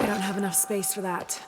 I don't have enough space for that.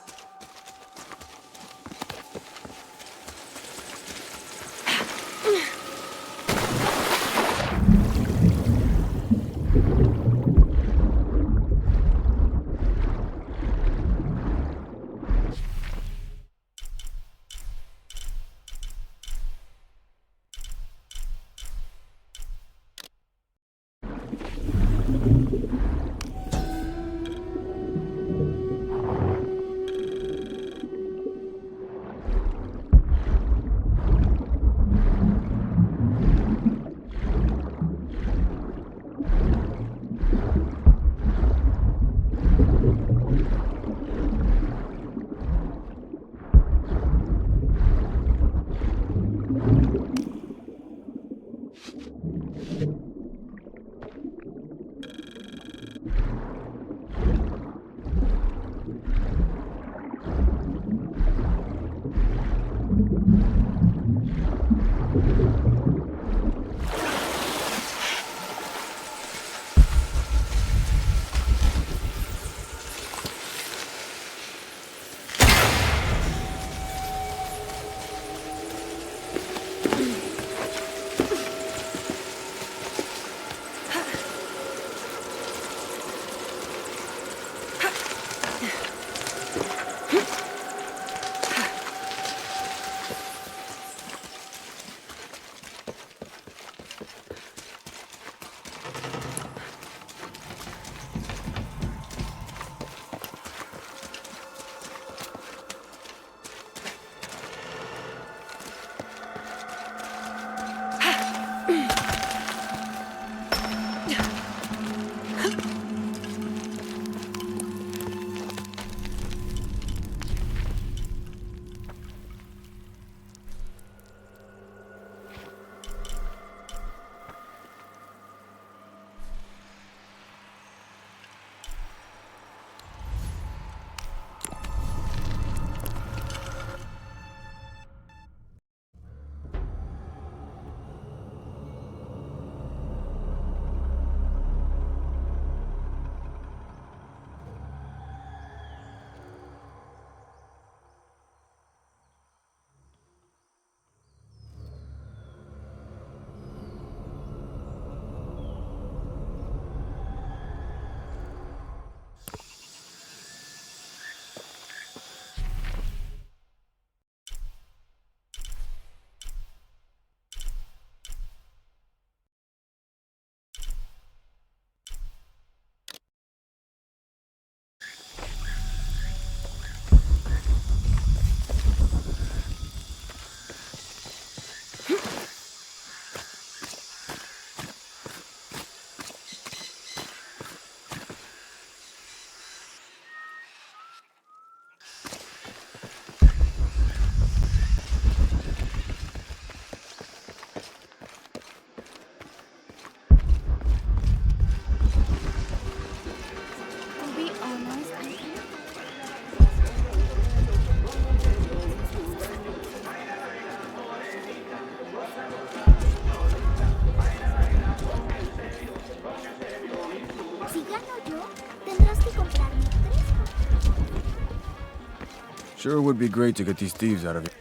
Sure would be great to get these thieves out of here.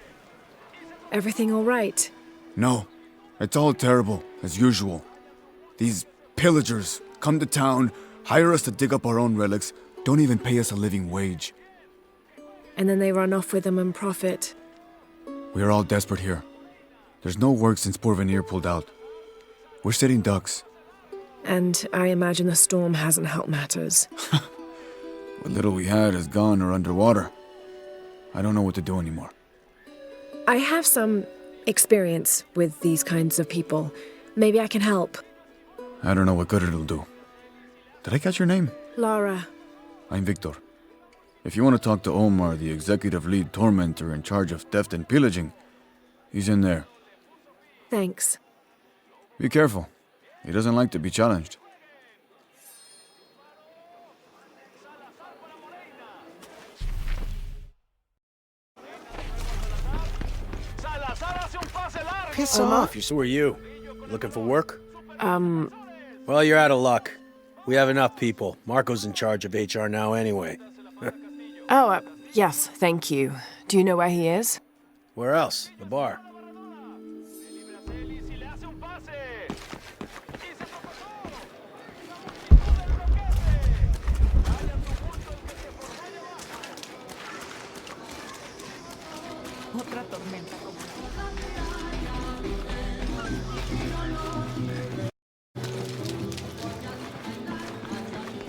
Everything all right? No, it's all terrible, as usual. These pillagers come to town, hire us to dig up our own relics, don't even pay us a living wage. And then they run off with them and profit. We are all desperate here. There's no work since Porvenir pulled out. We're sitting ducks. And I imagine the storm hasn't helped matters. What little we had is gone or underwater. I don't know what to do anymore. I have some experience with these kinds of people. Maybe I can help. I don't know what good it'll do. Did I catch your name? Lara. I'm Victor. If you want to talk to Omar, the executive lead tormentor in charge of theft and pillaging, he's in there. Thanks. Be careful. He doesn't like to be challenged. Piss off. Who are you? Looking for work? Well, you're out of luck. We have enough people. Marco's in charge of HR now anyway. Yes, thank you. Do you know where he is? Where else? The bar.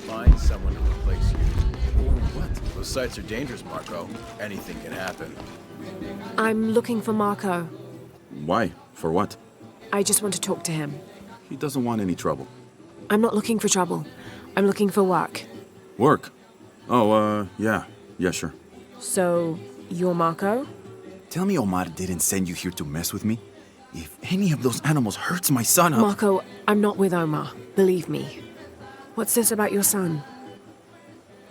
Find someone to replace you. Or what? Those sites are dangerous, Marco. Anything can happen. I'm looking for Marco. Why? For what? I just want to talk to him. He doesn't want any trouble. I'm not looking for trouble. I'm looking for work. Work? Oh, yeah. Yeah, sure. So, you're Marco? Tell me Omar didn't send you here to mess with me? If any of those animals hurts my son, Marco, I'm not with Omar. Believe me. What's this about your son?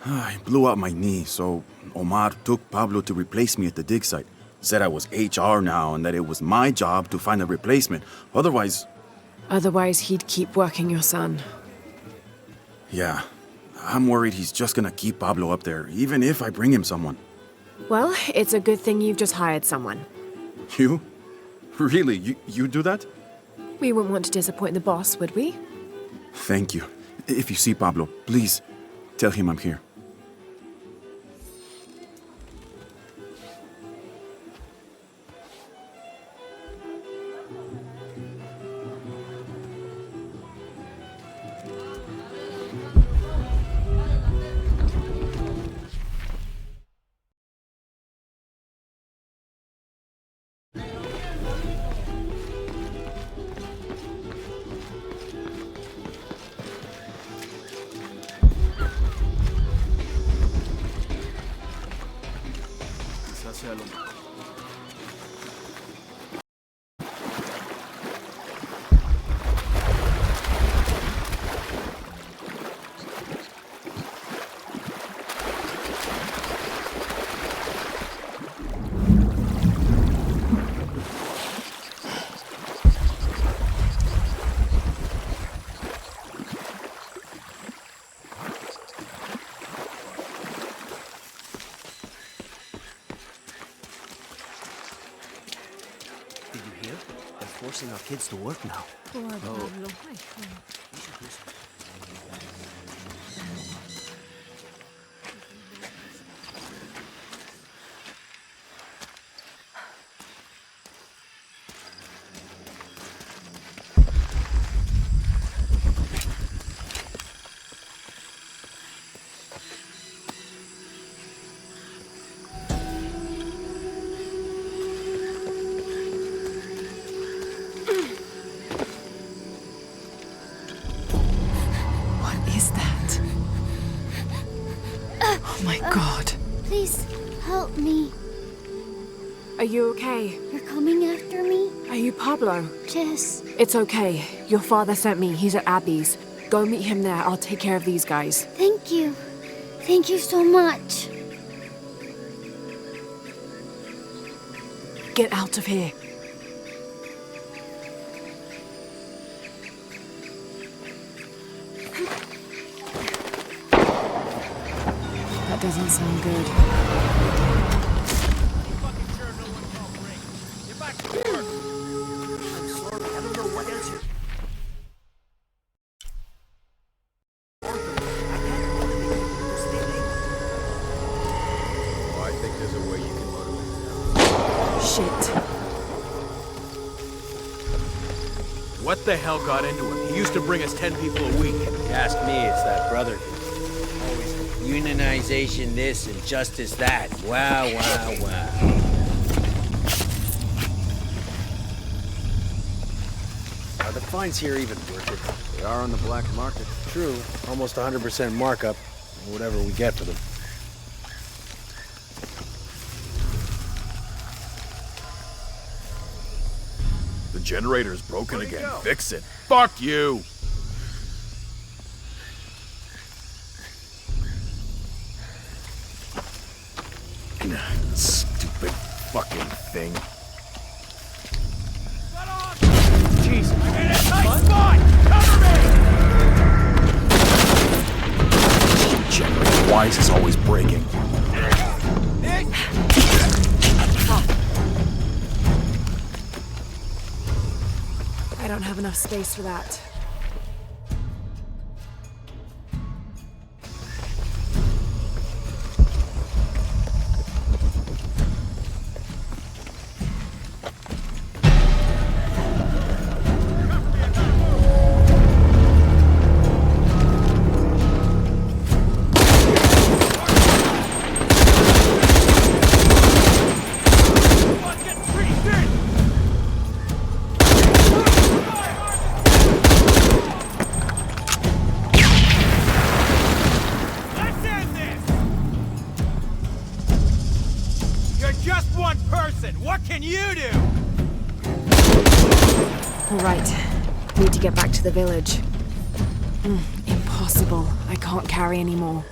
I blew out my knee, so Omar took Pablo to replace me at the dig site. Said I was HR now and that it was my job to find a replacement. Otherwise, Otherwise, he'd keep working your son. yeah, I'm worried he's just gonna keep Pablo up there, even if I bring him someone. Well, it's a good thing you've just hired someone. You? Really? You do that? We wouldn't want to disappoint the boss, would we? Thank you. If you see Pablo, please tell him I'm here. Did you hear? They're forcing our kids to work now. What is that? Oh my god. Please help me. Are you okay? You're coming after me? Are you Pablo? Jess. It's okay. Your father sent me. He's at Abby's. Go meet him there. I'll take care of these guys. Thank you. Thank you so much. Get out of here. That doesn't sound good. I'm sorry, I don't know what else you... Oh, I think there's a way you can motivate Shit. What the hell got into him? He used to bring us 10 people a week. You ask me, it's that brother. Always unionization this and justice that. Wow, wow, wow. Are the fines here even worth it? They are on the black market. True, almost 100% markup, or whatever we get for them. The generator's broken again. Fix it. Fuck you! Stupid fucking thing. Jesus. Generator, why is this always breaking? I don't have enough space for that. Right. Need to get back to the village. Impossible. I can't carry anymore.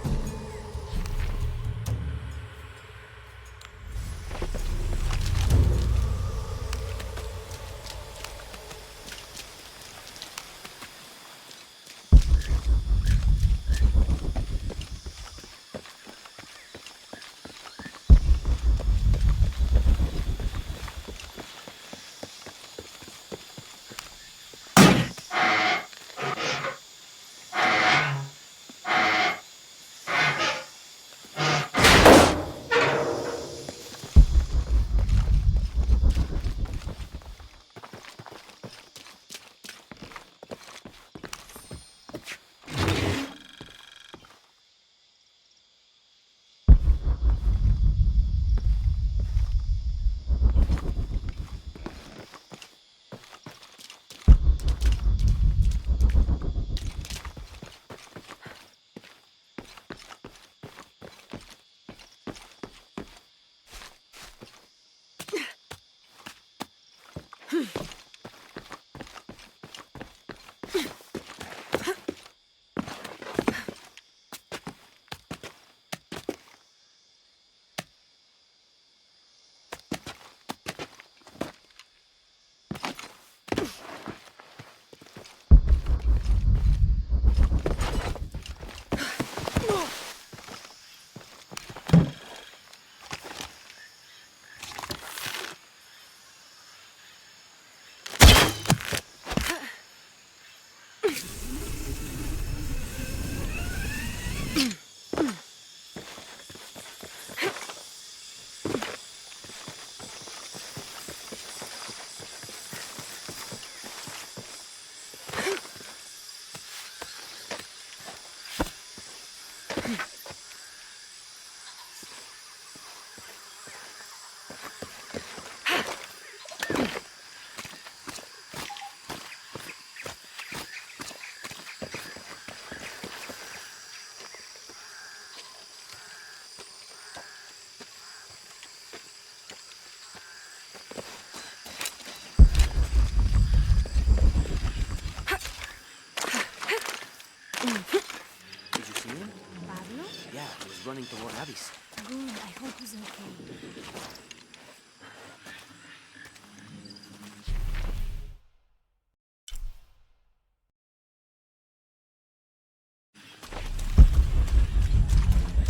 Did you see him? Pablo? Yeah, he was running toward Abby's. Good. I hope he's okay.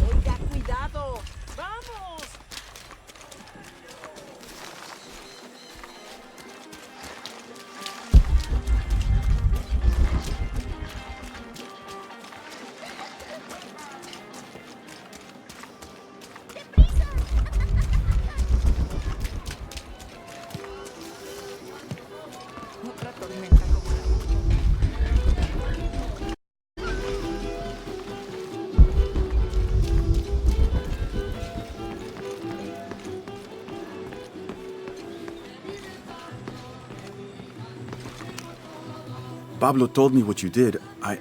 Oiga, cuidado. ¡Vamos! Otra tormenta como la Pablo told me what you did. I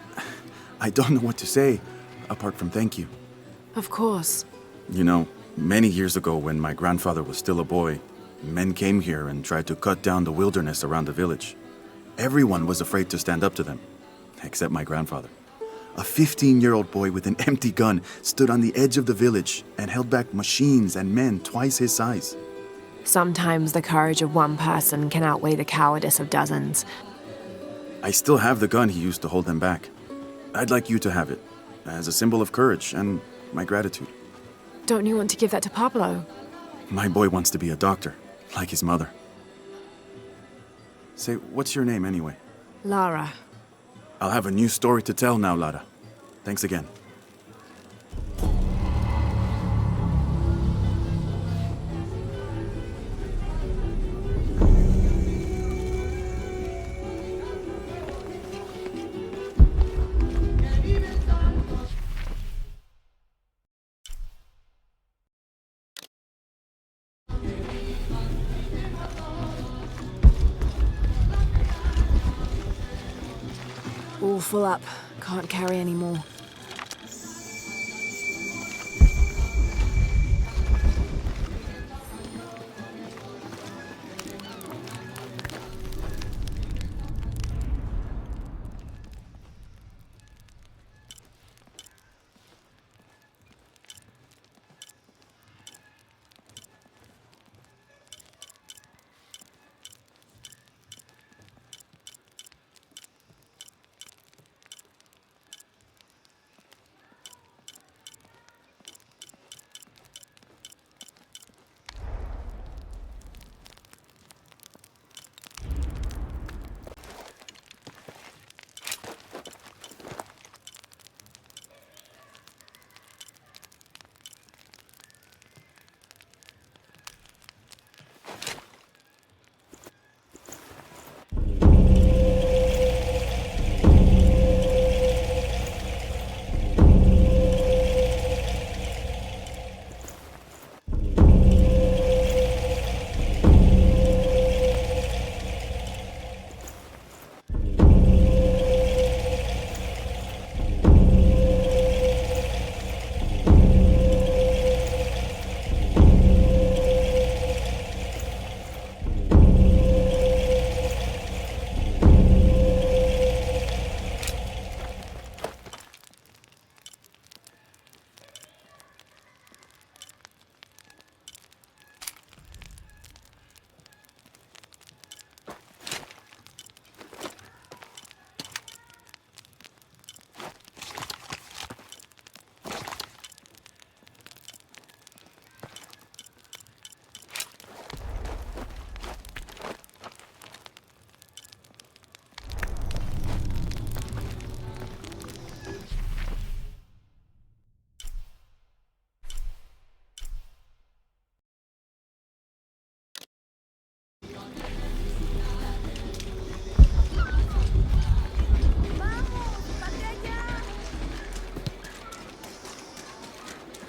don't know what to say, apart from thank you. Of course. You know, many years ago when my grandfather was still a boy, men came here and tried to cut down the wilderness around the village. Everyone was afraid to stand up to them, except my grandfather. A 15-year-old boy with an empty gun stood on the edge of the village and held back machines and men twice his size. Sometimes the courage of one person can outweigh the cowardice of dozens. I still have the gun he used to hold them back. I'd like you to have it, as a symbol of courage and my gratitude. Don't you want to give that to Pablo? My boy wants to be a doctor, like his mother. Say, what's your name anyway? Lara. I'll have a new story to tell now, Lara. Thanks again. All full up. Can't carry any more.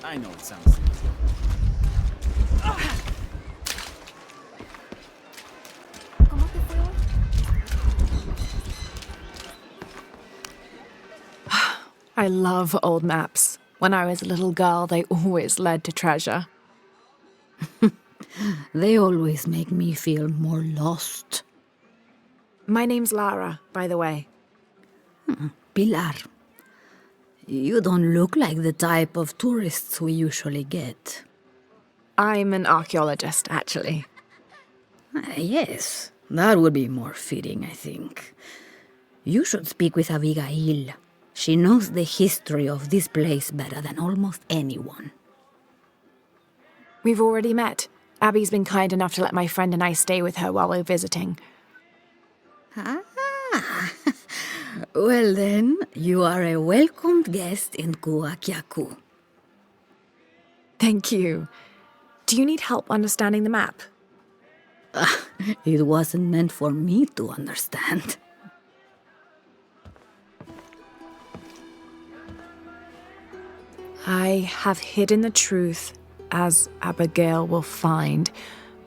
I know it sounds silly. ¿Cómo te fue hoy? I love old maps. When I was a little girl, they always led to treasure. They always make me feel more lost. My name's Lara, by the way. Pilar, you don't look like the type of tourists we usually get. I'm an archaeologist, actually. Yes, that would be more fitting, I think. You should speak with Abigail. She knows the history of this place better than almost anyone. We've already met. Abby's been kind enough to let my friend and I stay with her while we're visiting. Ah, well then, you are a welcomed guest in Kuakyaku. Thank you. Do you need help understanding the map? It wasn't meant for me to understand. I have hidden the truth, as Abigail will find,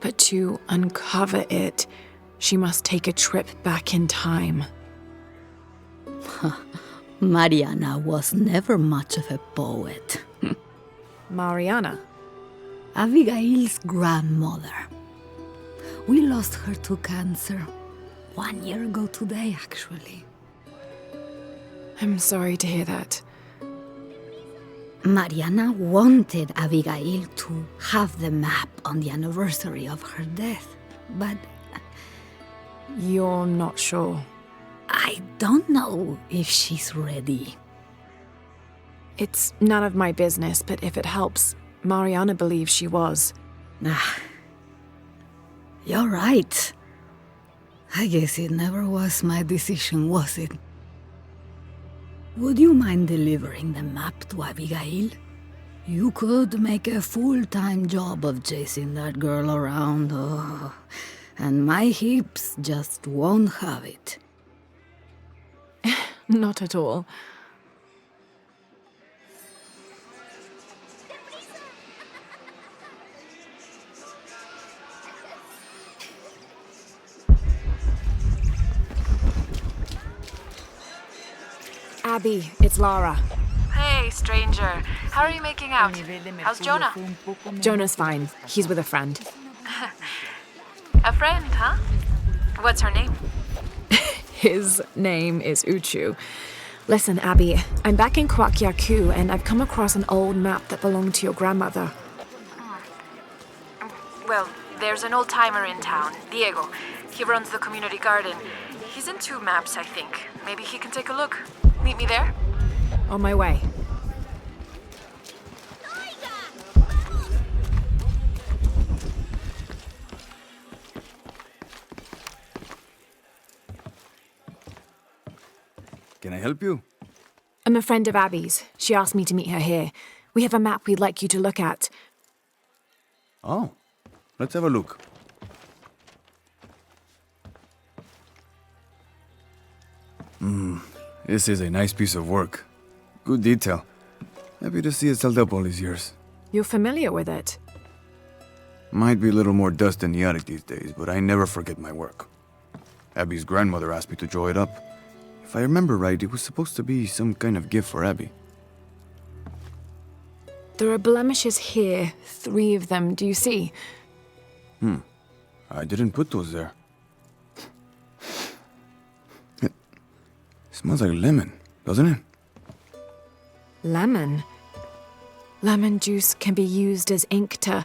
but to uncover it, she must take a trip back in time. Mariana was never much of a poet. Mariana? Abigail's grandmother. We lost her to cancer 1 year ago today, actually. I'm sorry to hear that. Mariana wanted Abigail to have the map on the anniversary of her death, but You're not sure? I don't know if she's ready. It's none of my business, but if it helps, Mariana believes she was. You're right. I guess it never was my decision, was it? Would you mind delivering the map to Abigail? You could make a full-time job of chasing that girl around, and my hips just won't have it. Not at all. Abby, it's Lara. Hey, stranger. How are you making out? How's Jonah? Jonah's fine. He's with a friend. A friend, huh? What's her name? His name is Uchu. Listen, Abby, I'm back in Kwakyaku and I've come across an old map that belonged to your grandmother. Well, there's an old-timer in town, Diego. He runs the community garden. He's into maps, I think. Maybe he can take a look. Meet me there? On my way. Can I help you? I'm a friend of Abby's. She asked me to meet her here. We have a map we'd like you to look at. Oh, let's have a look. This is a nice piece of work. Good detail. Happy to see it's held up all these years. You're familiar with it? Might be a little more dust in the attic these days, but I never forget my work. Abby's grandmother asked me to draw it up. If I remember right, it was supposed to be some kind of gift for Abby. There are blemishes here, 3 of them, do you see? I didn't put those there. It smells like lemon, doesn't it? Lemon? Lemon juice can be used as ink to...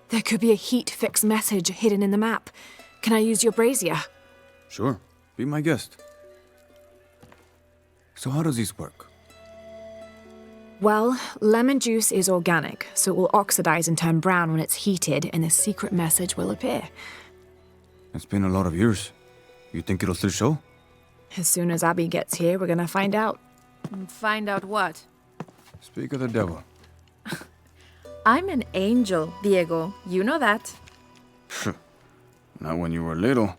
There could be a heat-fix message hidden in the map. Can I use your brazier? Sure, be my guest. So how does this work? Well, lemon juice is organic, so it will oxidize and turn brown when it's heated, and a secret message will appear. It's been a lot of years. You think it'll still show? As soon as Abby gets here, we're gonna find out. Find out what? Speak of the devil. I'm an angel, Diego. You know that. Not when you were little.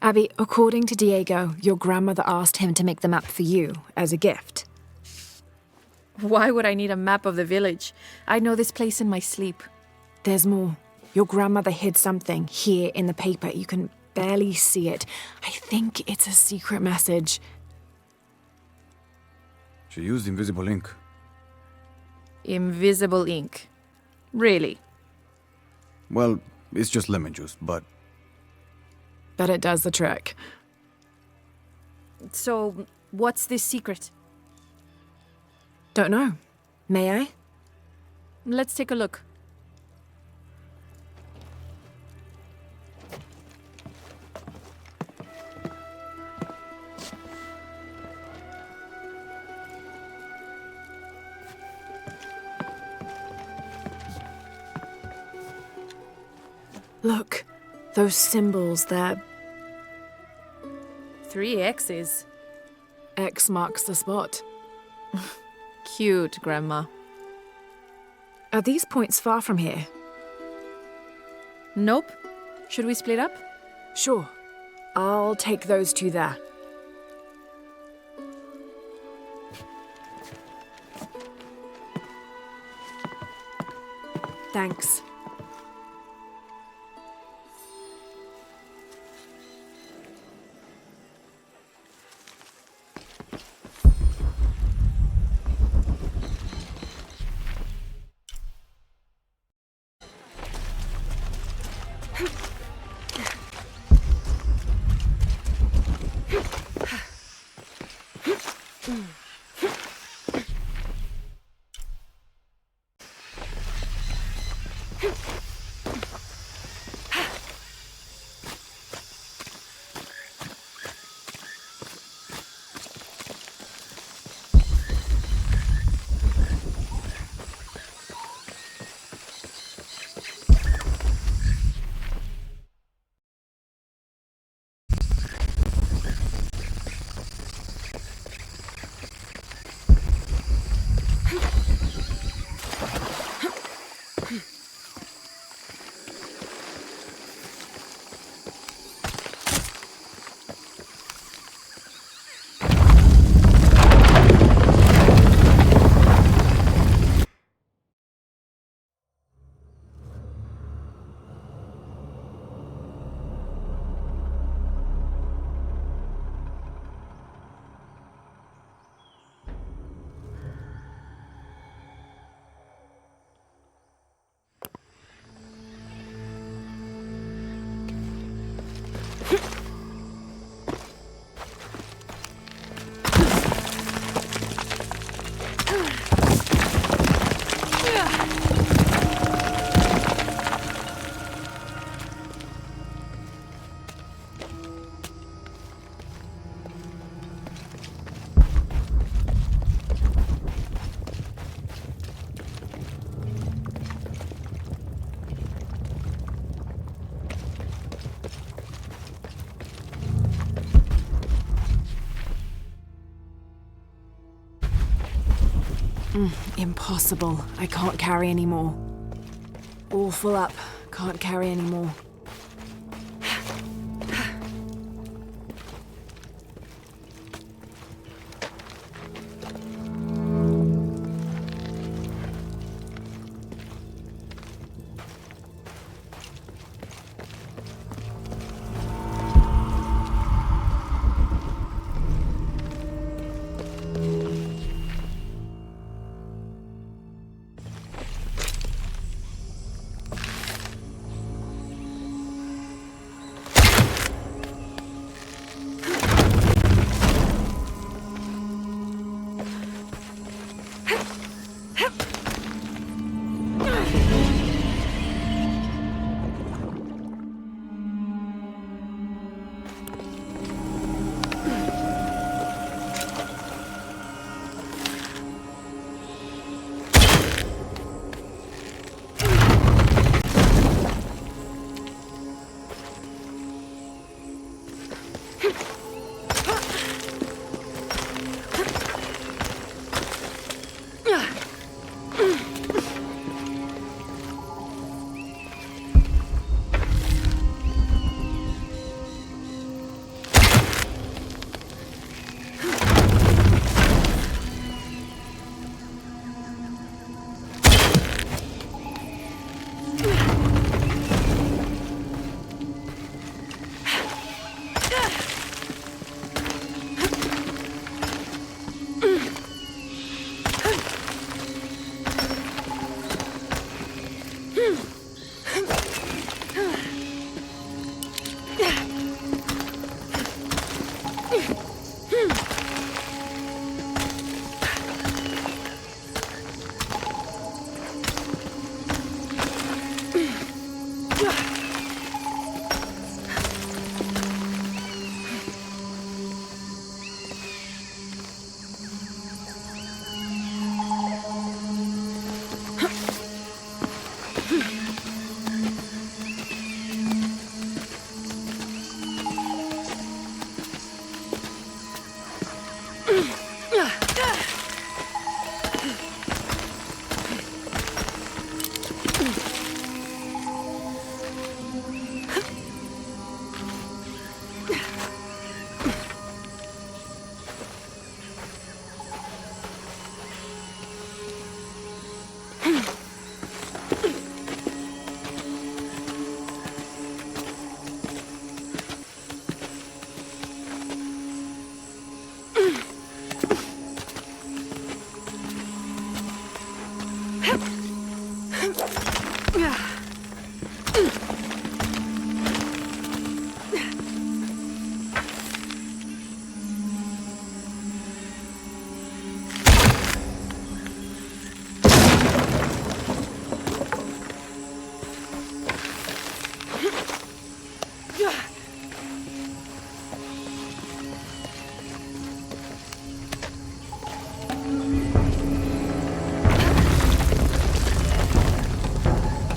Abby, according to Diego, your grandmother asked him to make the map for you, as a gift. Why would I need a map of the village? I know this place in my sleep. There's more. Your grandmother hid something here in the paper. You can barely see it. I think it's a secret message. She used invisible ink. Invisible ink. Really? Well, it's just lemon juice, but... But it does the trick. So, what's this secret? Don't know. May I? Let's take a look. Look, those symbols there. 3 X's. X marks the spot. Cute, Grandma. Are these points far from here? Nope. Should we split up? Sure. I'll take those two there. Thanks. Impossible. I can't carry anymore. All full up. Can't carry anymore.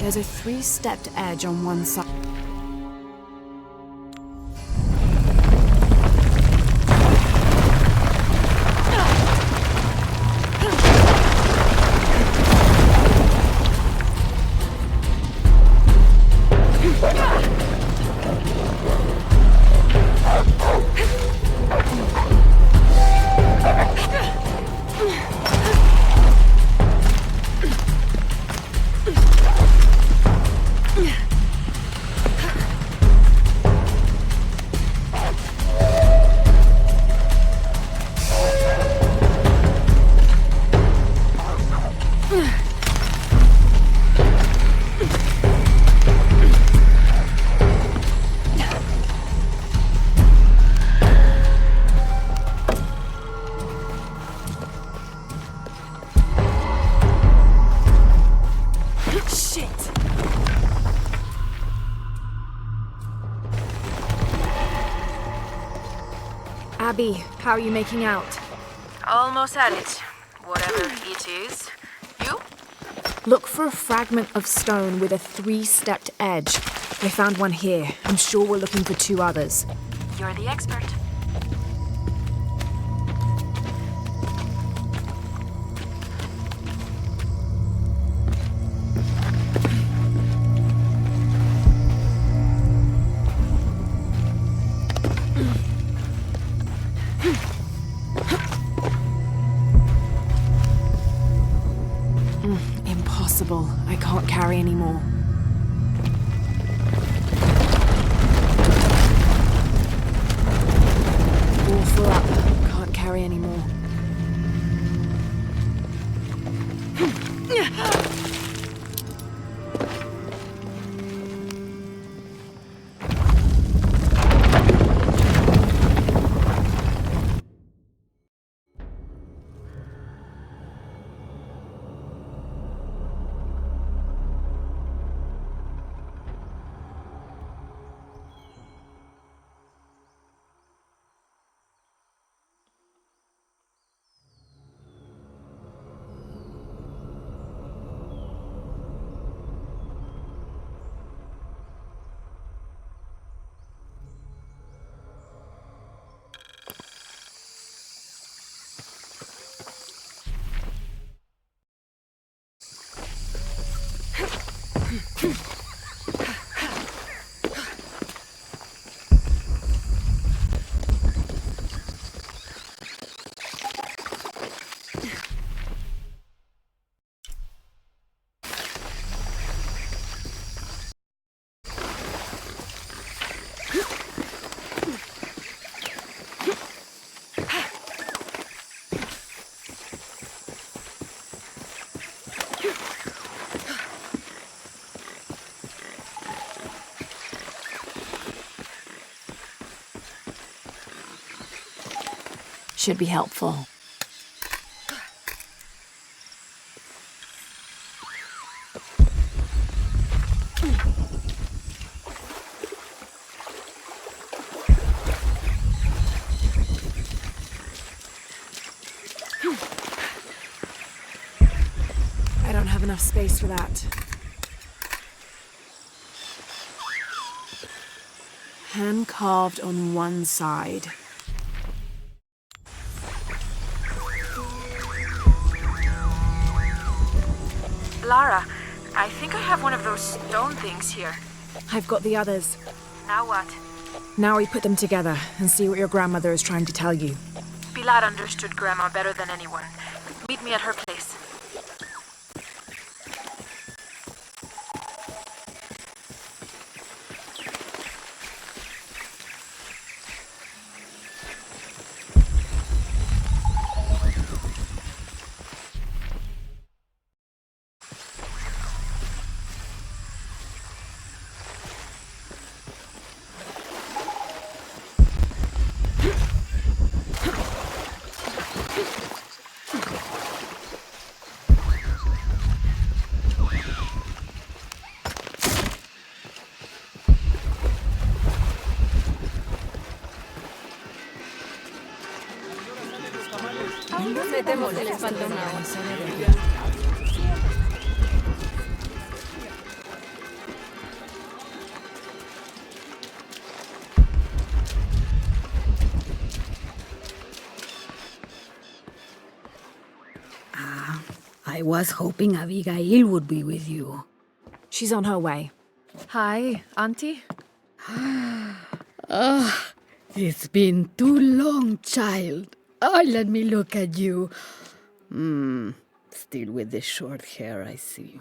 There's a three-stepped edge on one side. Abby, how are you making out? Almost at it. Whatever it is. You? Look for a fragment of stone with a three-stepped edge. I found one here. I'm sure we're looking for two others. You're the expert. Impossible. I can't carry anymore. All full up. Can't carry anymore. Should be helpful. I don't have enough space for that. Hand carved on one side. Lara, I think I have one of those stone things here. I've got the others. Now what? Now we put them together and see what your grandmother is trying to tell you. Pilar understood Grandma better than anyone. Meet me at her place. I was hoping Abigail would be with you. She's on her way. Hi, Auntie. It's been too long, child. Oh, let me look at you. Still with the short hair, I see.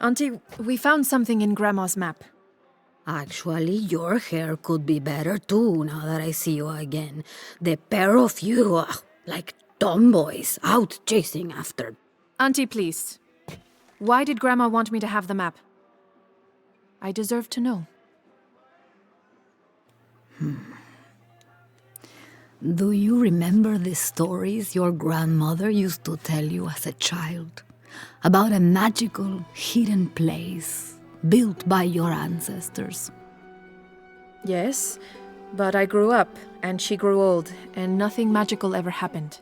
Auntie, we found something in Grandma's map. Actually, your hair could be better too, now that I see you again. The pair of you, like tomboys, out chasing after. Auntie, please. Why did Grandma want me to have the map? I deserve to know. Do you remember the stories your grandmother used to tell you as a child? About a magical, hidden place built by your ancestors? Yes, but I grew up, and she grew old, and nothing magical ever happened.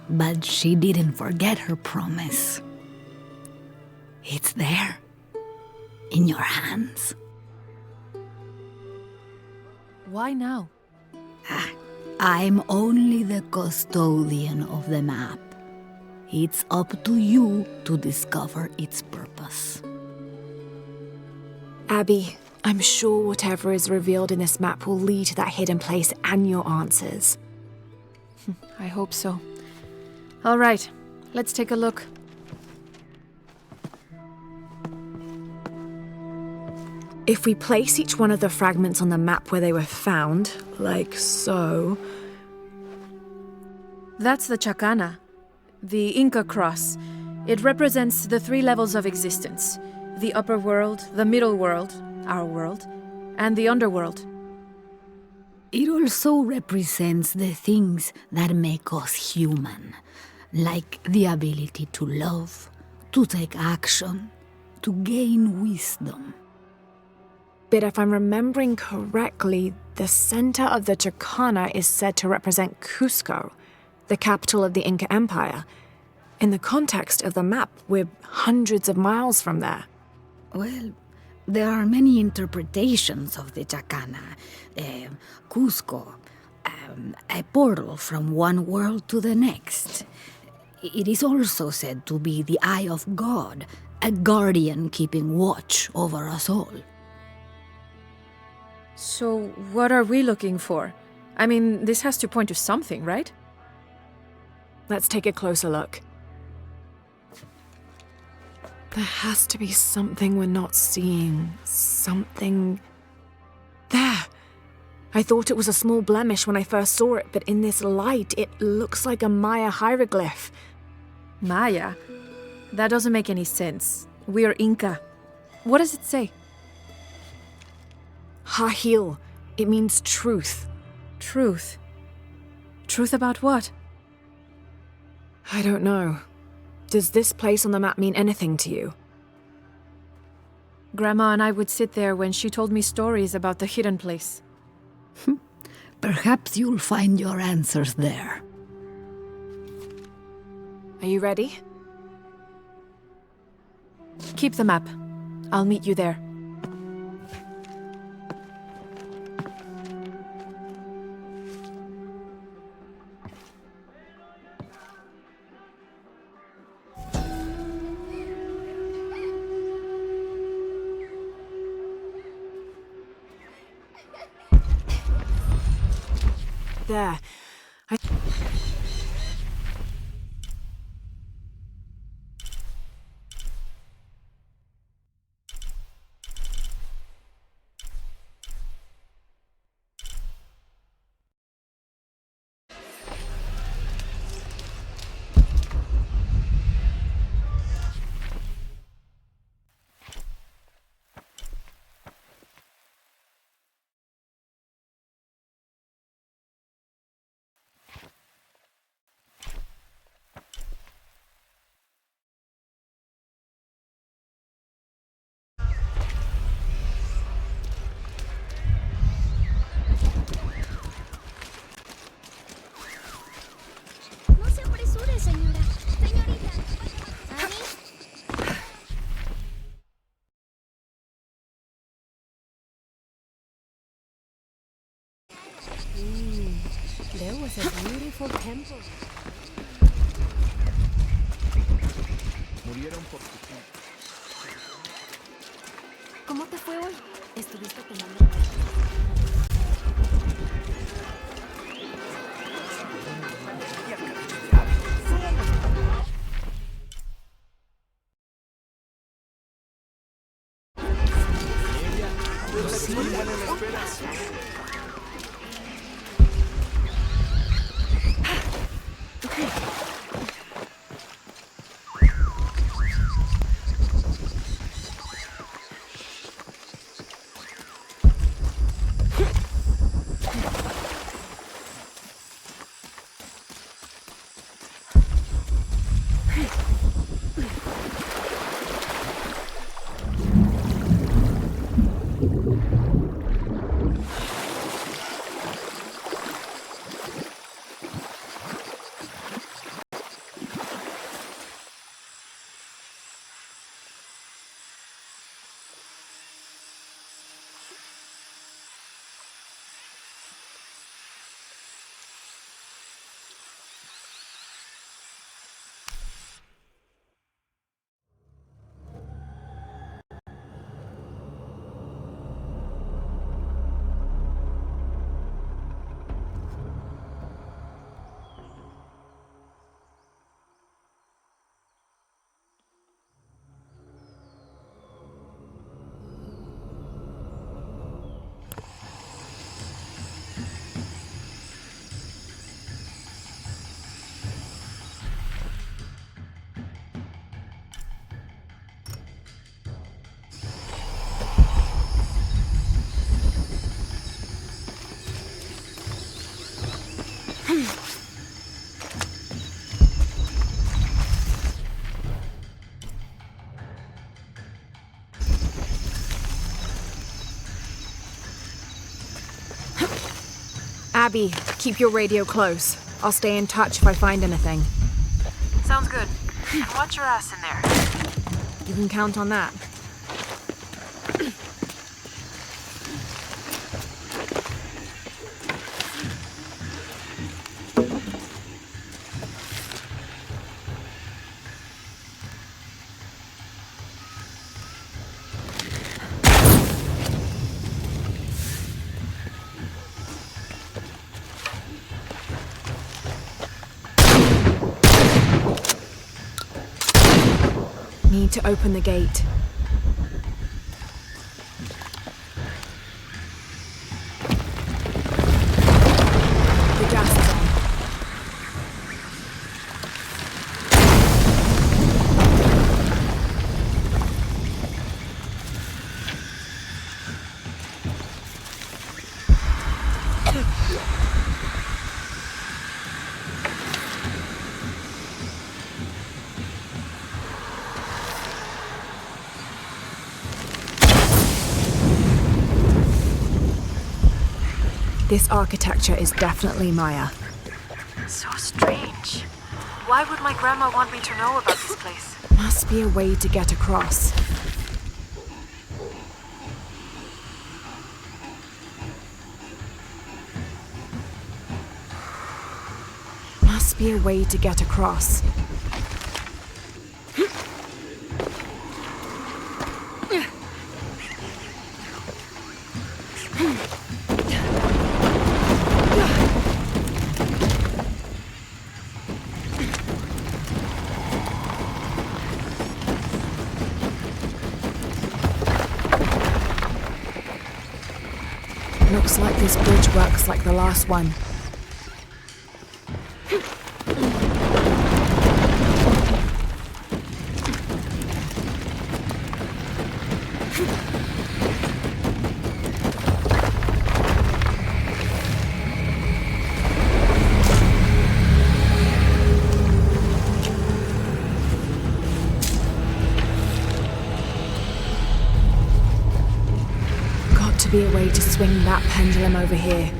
But she didn't forget her promise. It's there, in your hands. Why now? I'm only the custodian of the map. It's up to you to discover its purpose. Abby, I'm sure whatever is revealed in this map will lead to that hidden place and your answers. I hope so. All right, let's take a look. If we place each one of the fragments on the map where they were found, like so... That's the Chacana, the Inca cross. It represents the 3 levels of existence: the upper world, the middle world, our world, and the underworld. It also represents the things that make us human, like the ability to love, to take action, to gain wisdom. But if I'm remembering correctly, the center of the Chacana is said to represent Cusco, the capital of the Inca Empire. In the context of the map, we're hundreds of miles from there. Well, there are many interpretations of the Chacana. Cusco, a portal from one world to the next. It is also said to be the eye of God, a guardian keeping watch over us all. So, what are we looking for? I mean, this has to point to something, right? Let's take a closer look. There has to be something we're not seeing. Something... There! I thought it was a small blemish when I first saw it, but in this light, it looks like a Maya hieroglyph. Maya? That doesn't make any sense. We're Inca. What does it say? Hahil, It means truth. Truth? Truth about what? I don't know. Does this place on the map mean anything to you? Grandma and I would sit there when she told me stories about the hidden place. Perhaps you'll find your answers there. Are you ready? Keep the map. I'll meet you there. There. No se apresure, señora. Señorita. There was a beautiful temple. Murieron por tu culpa. ¿Cómo te fue hoy? ¿Estuviste tomando? Abby, keep your radio close. I'll stay in touch if I find anything. Sounds good. And watch your ass in there. You can count on that. Need to open the gate. The gas is on. This architecture is definitely Maya. So strange. Why would my grandma want me to know about this place? Must be a way to get across. Must be a way to get across. Looks like this bridge works like the last one. Got to be a way to swing that pendulum over here.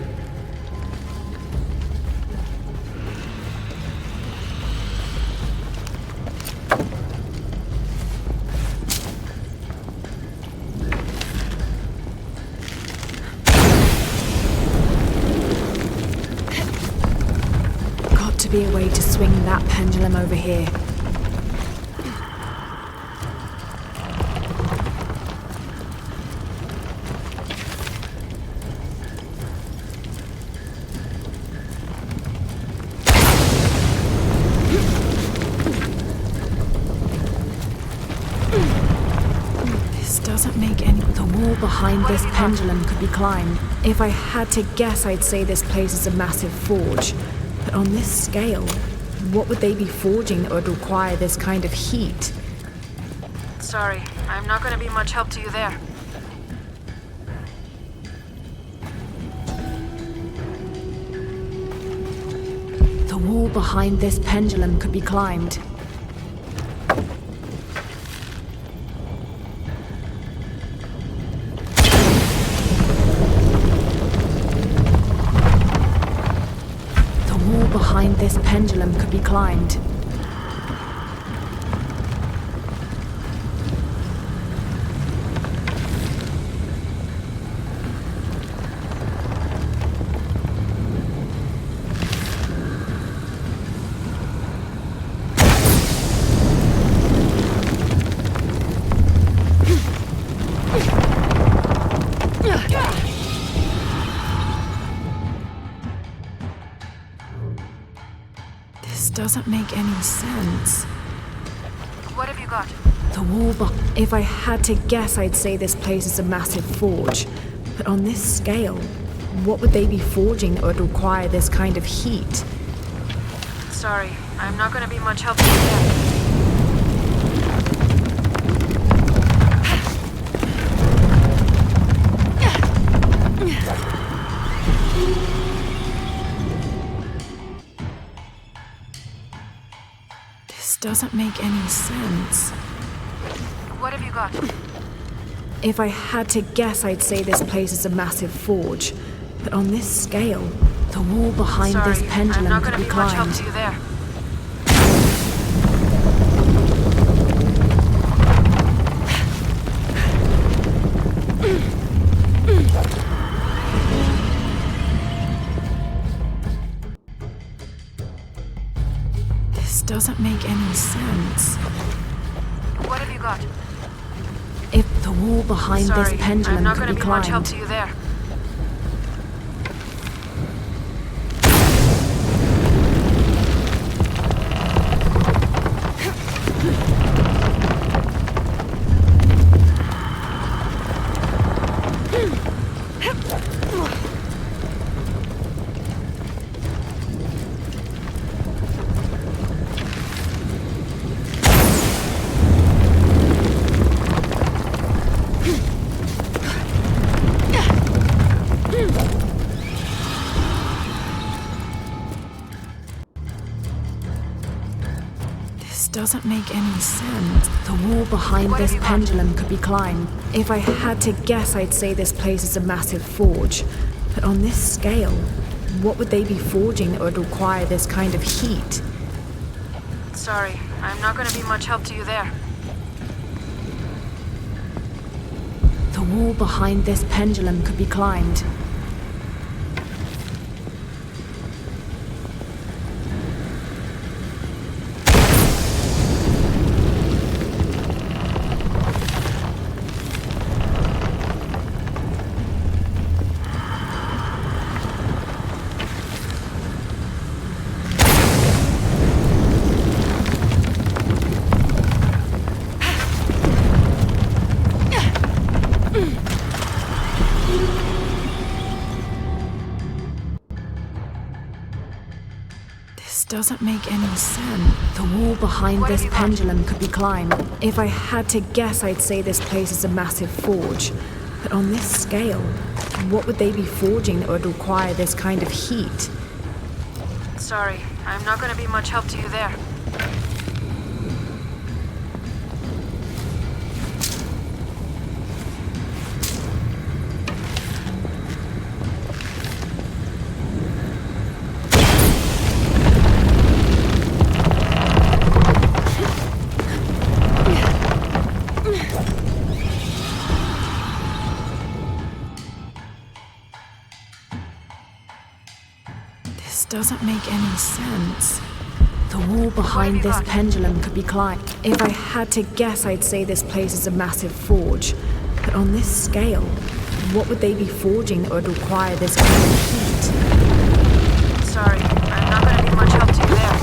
Got to be a way to swing that pendulum over here. Doesn't make any... The wall behind this pendulum could be climbed. If I had to guess, I'd say this place is a massive forge. But on this scale, what would they be forging that would require this kind of heat? Sorry, I'm not going to be much help to you there. The wall behind this pendulum could be climbed. Behind this pendulum could be climbed. This doesn't make any sense. What have you got? The wall If I had to guess, I'd say this place is a massive forge. But on this scale, what would they be forging that would require this kind of heat? Sorry, I'm not going to be much help to you there. This doesn't make any sense. What have you got? If I had to guess, I'd say this place is a massive forge. But on this scale, the wall behind this pendulum could be climbed. I'm not going to be much help to you there. This doesn't make any sense. What have you got? If the wall behind this pendulum could be climbed. I'm not going to be much help to you there. doesn't make any sense. The wall behind this pendulum could be climbed. If I had to guess, I'd say this place is a massive forge. But on this scale, what would they be forging that would require this kind of heat? Sorry, I'm not going to be much help to you there. The wall behind this pendulum could be climbed. Doesn't make any sense. The wall behind this pendulum could be climbed. If I had to guess, I'd say this place is a massive forge. But on this scale, what would they be forging that would require this kind of heat? Sorry, I'm not going to be much help to you there. Doesn't make any sense. The wall behind this pendulum could be climbed. If I had to guess, I'd say this place is a massive forge. But on this scale, what would they be forging that would require this kind of heat? Sorry, I'm not going to be much help to you there.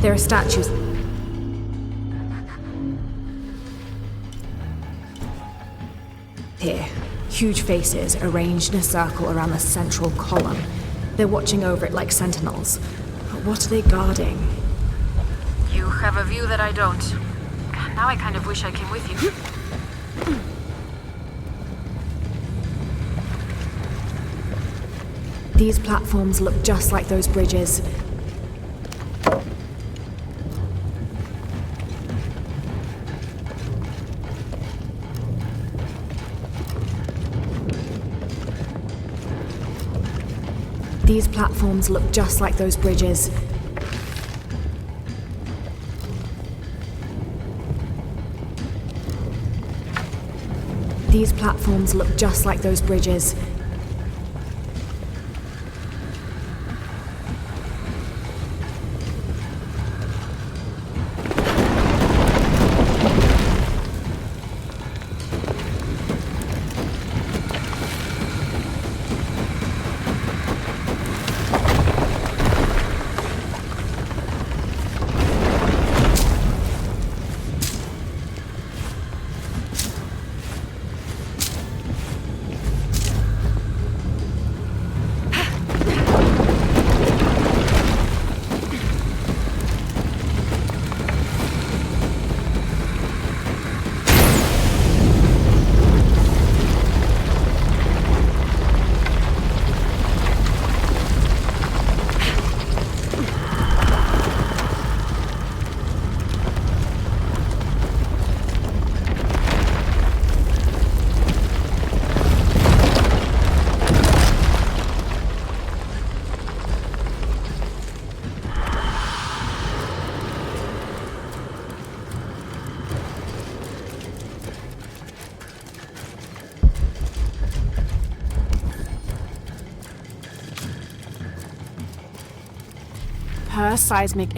There are statues. Here, huge faces arranged in a circle around the central column. They're watching over it like sentinels. But what are they guarding? You have a view that I don't. Now I kind of wish I came with you. These platforms look just like those bridges. These platforms look just like those bridges. These platforms look just like those bridges. per seismic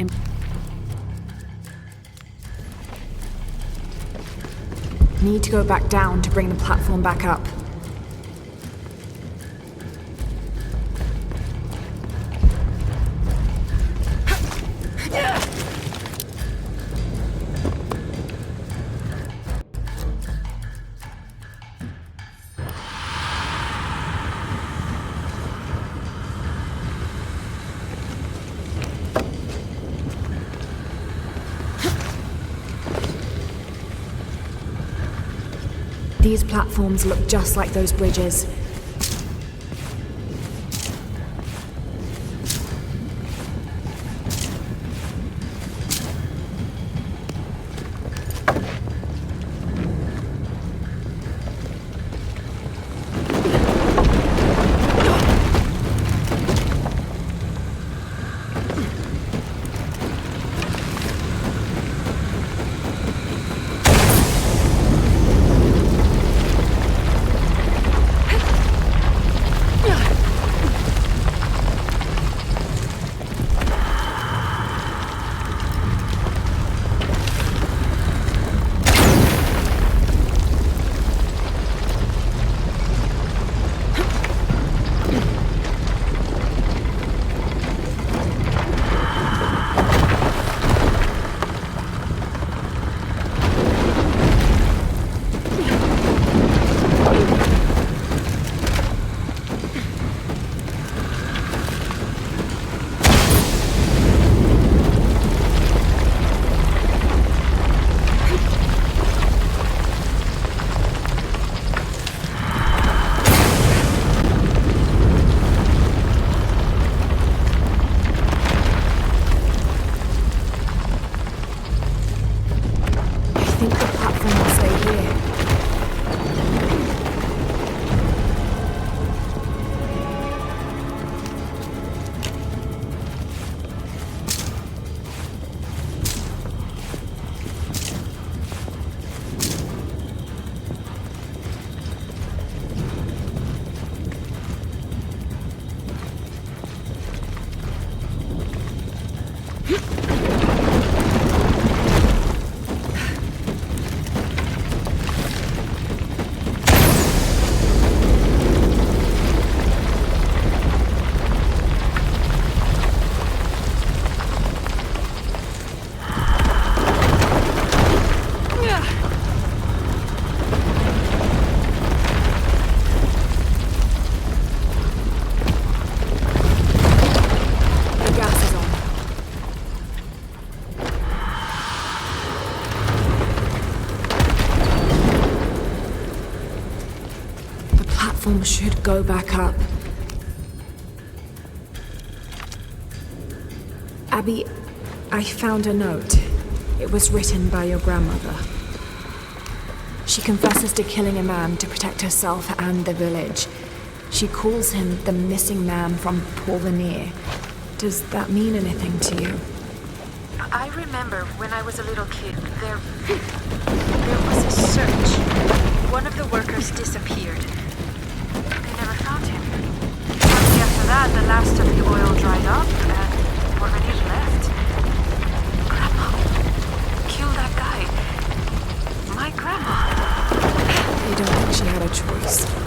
Need to go back down to bring the platform back up. These platforms look just like those bridges. Should go back up. Abby, I found a note. It was written by your grandmother. She confesses to killing a man to protect herself and the village. She calls him the missing man from Porvenir. Does that mean anything to you? I remember when I was a little kid, there was a search. One of the workers disappeared. Found him. Shortly after that, the last of the oil dried up, and Porvenir left. Grandma, kill that guy. My grandma. I don't think she had a choice.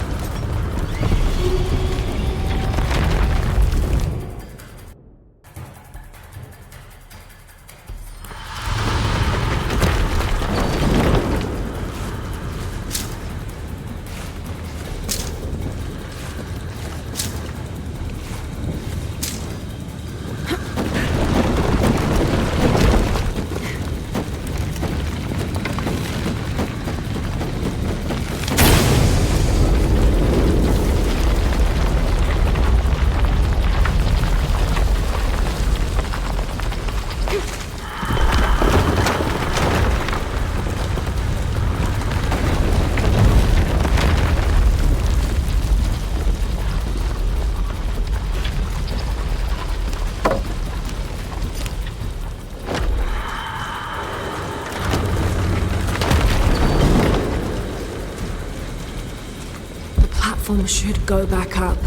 Should go back up.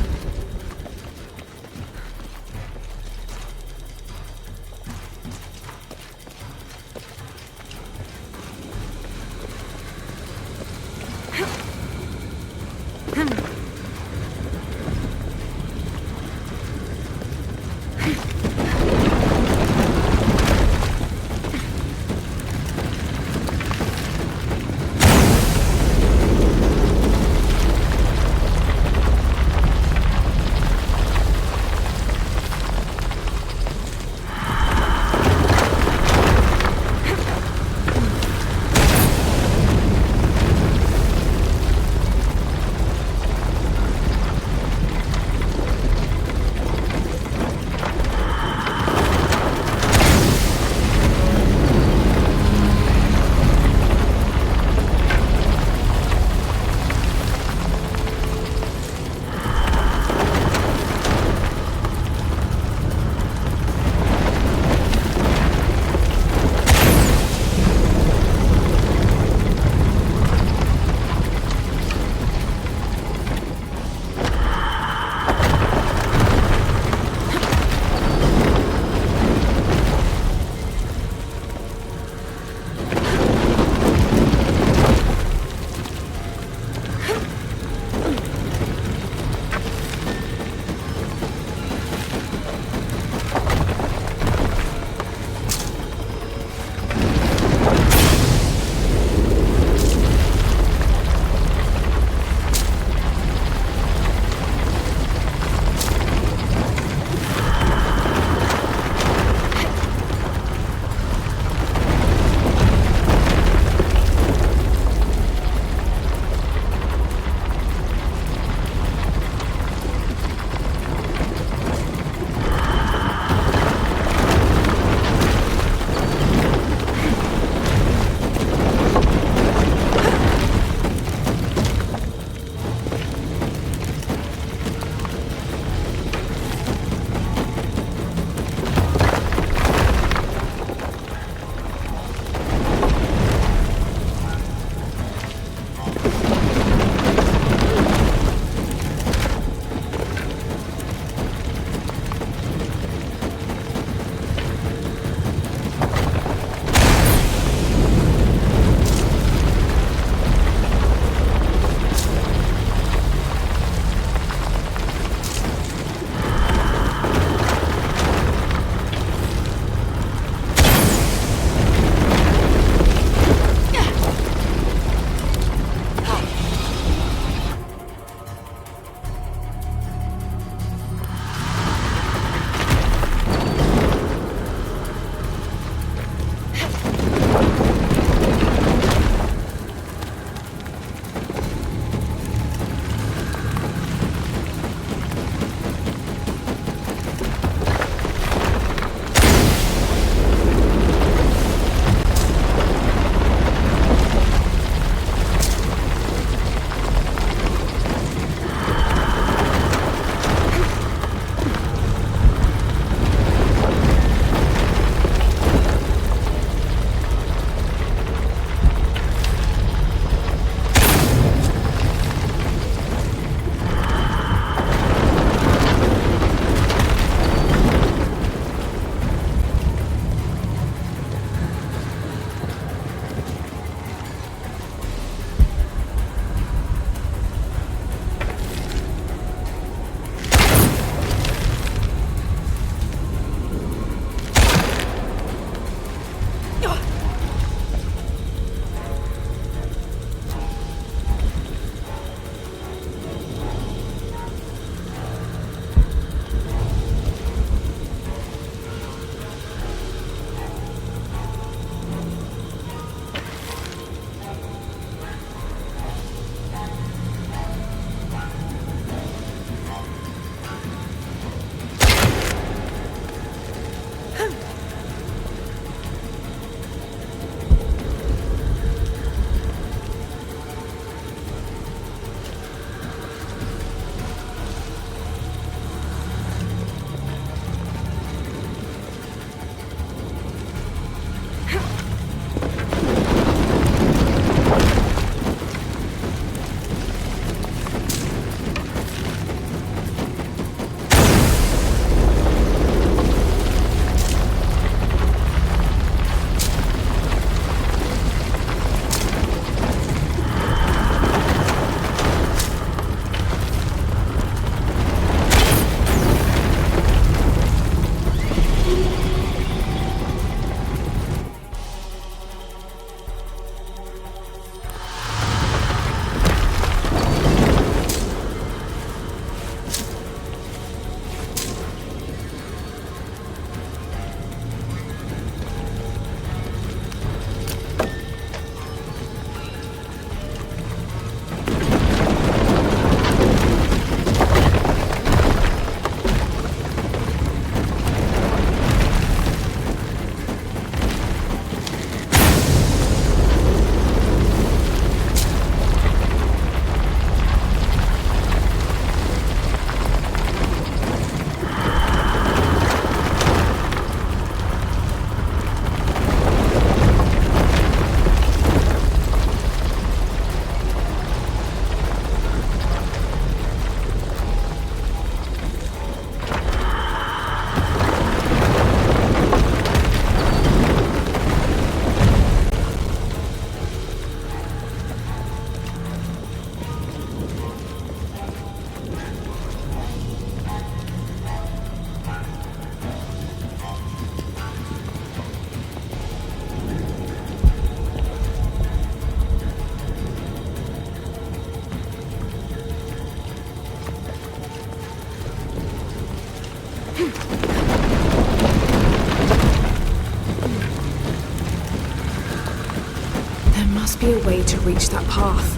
must be a way to reach that path.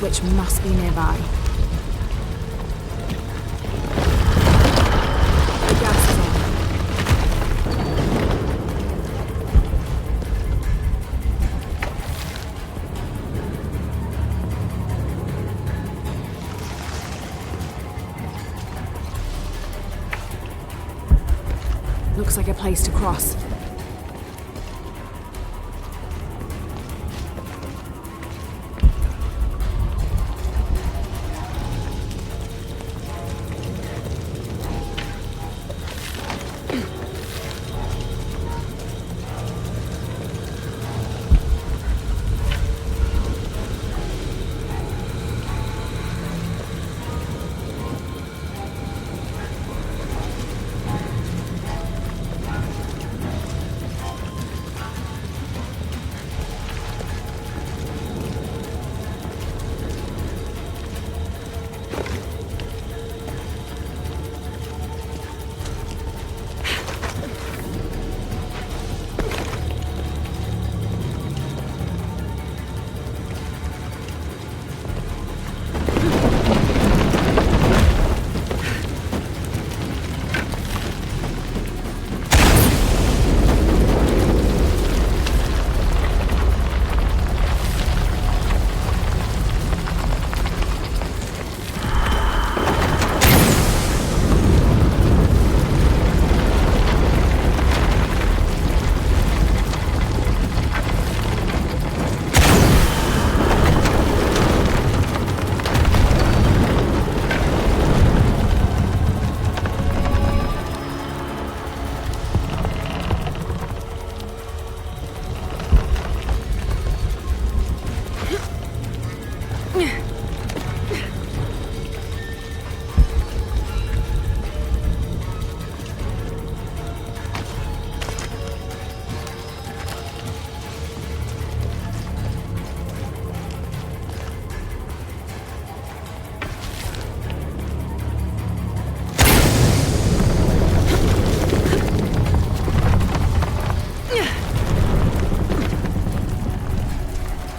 Which must be nearby. The gas is on. Looks like a place to cross.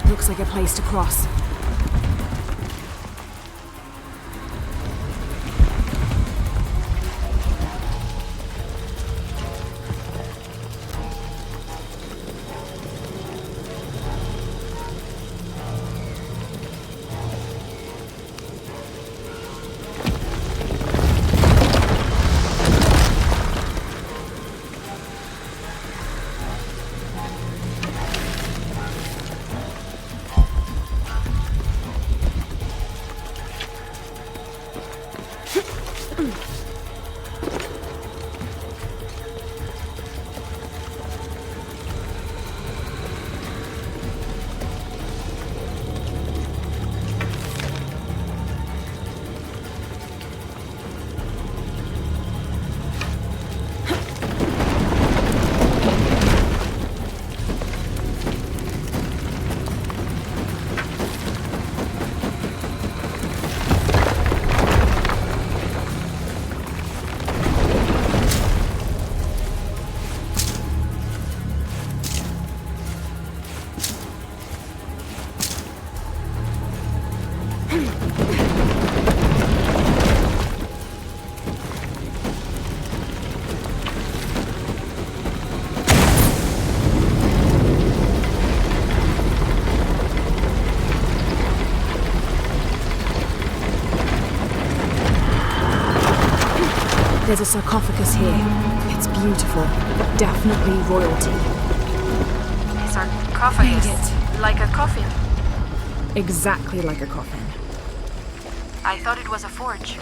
Looks like a place to cross. There's a sarcophagus here. It's beautiful. Definitely royalty. sarcophagus. Like a coffin. Exactly like a coffin. I thought it was a forge.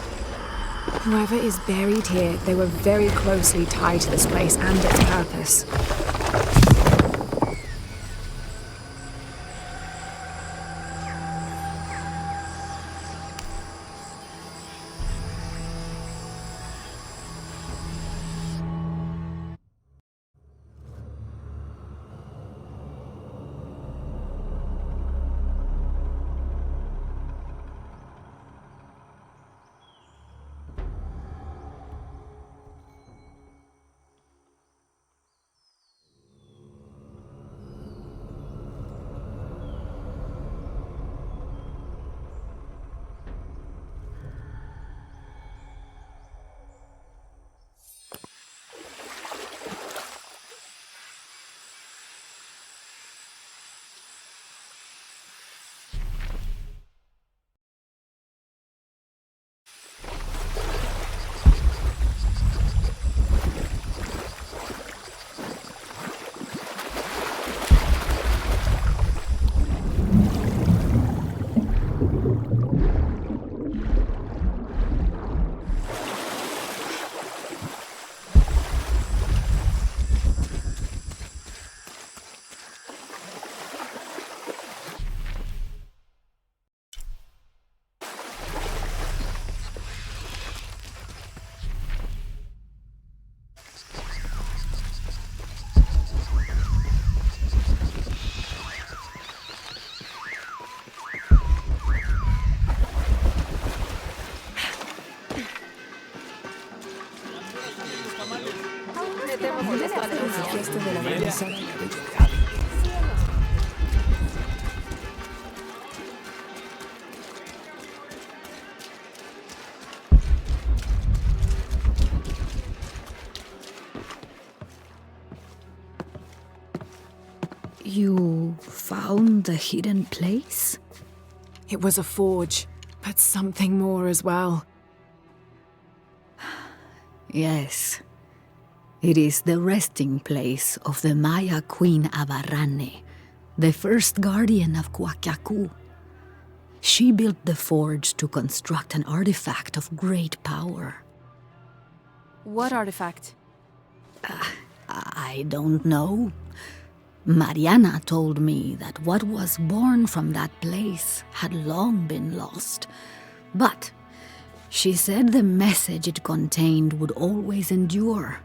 Whoever is buried here, they were very closely tied to this place and its purpose. You found the hidden place? It was a forge, but something more as well. Yes. It is the resting place of the Maya queen Abarrane, the first guardian of Coacacu. She built the forge to construct an artifact of great power. What artifact? I don't know. Mariana told me that what was born from that place had long been lost. But she said the message it contained would always endure.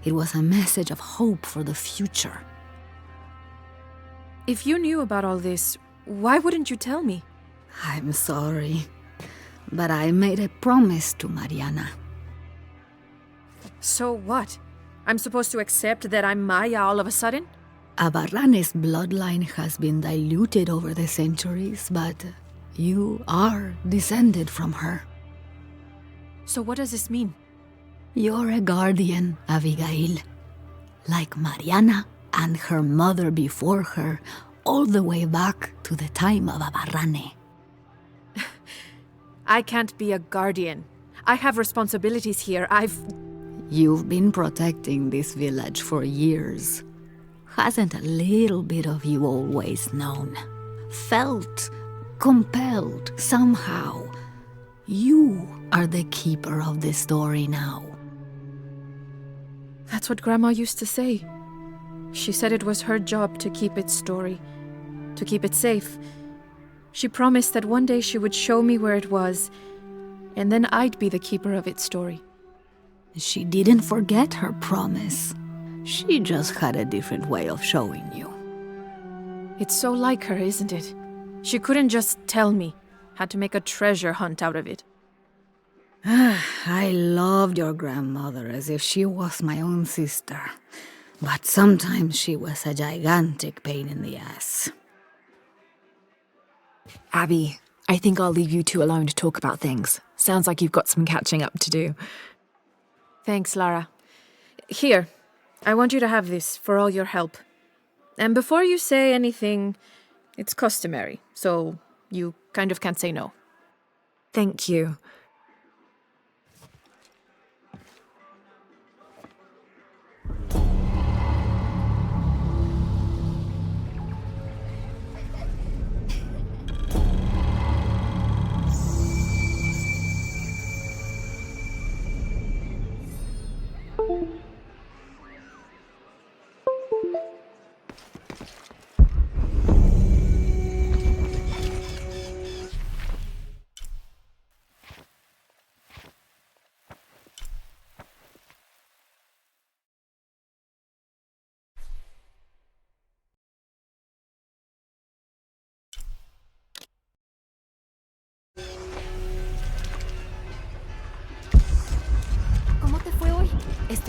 It was a message of hope for the future. If you knew about all this, why wouldn't you tell me? I'm sorry, but I made a promise to Mariana. So what? I'm supposed to accept that I'm Maya all of a sudden? Abarrane's bloodline has been diluted over the centuries, but you are descended from her. So what does this mean? You're a guardian, Abigail. Like Mariana and her mother before her, all the way back to the time of Abarrane. I can't be a guardian. I have responsibilities here. You've been protecting this village for years. Hasn't a little bit of you always known? Felt compelled somehow? You are the keeper of the story now. That's what Grandma used to say. She said it was her job to keep its story, to keep it safe. She promised that one day she would show me where it was, and then I'd be the keeper of its story. She didn't forget her promise. She just had a different way of showing you. It's so like her, isn't it? She couldn't just tell me. Had to make a treasure hunt out of it. I loved your grandmother as if she was my own sister. But sometimes she was a gigantic pain in the ass. Abby, I think I'll leave you two alone to talk about things. Sounds like you've got some catching up to do. Thanks, Lara. Here, I want you to have this for all your help. And before you say anything, it's customary, so you kind of can't say no. Thank you.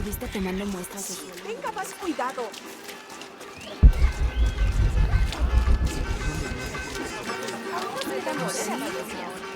estuviste tomando muestras de suelo. Tenga más cuidado. Sí.